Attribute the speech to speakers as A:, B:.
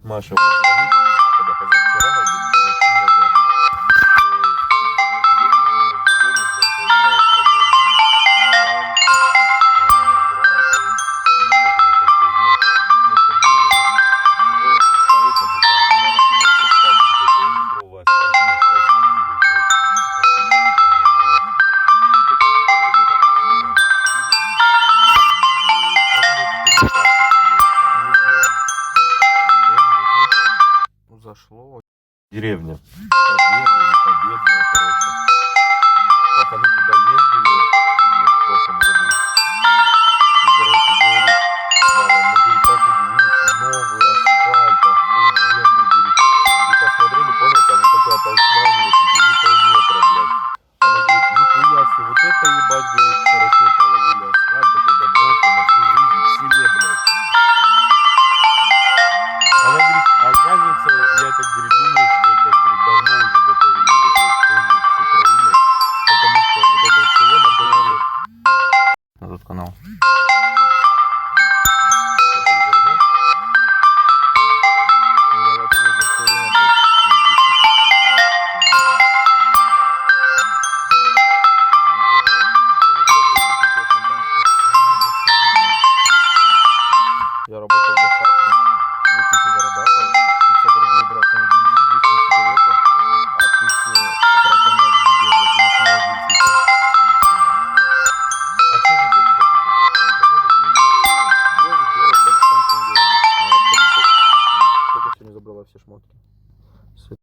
A: Маша вот звонит, когда позавчера или 3 дня назад, зашло. Деревня. Победа или Победная, короче. Пацаны туда ездили в прошлом году. И, короче, говорит, мама, мы, говорит, так удивились, новый асфальт, охуенный, говорит. И посмотрели, понял, там вот такая толщина у него, чуть ли не полметра, блядь. Она говорит, нихуя себе, вот это ебать, говорит, хорошо положили асфальт, такой добротный, на всю жизнь, в селе, блядь. Она говорит, а оказывается, я так, говорит, думаю, что это, говорит, давно уже готовили вот эту вот хуйню с Украиной, потому что вот это вот село находится на тот канал. Я работал в доставке, 2000 зарабатывал, 500 рублей брал на бензин, 200 на сигареты, а 1000 тратил на видео, блядь, и на самого висите. А что всі шмотки.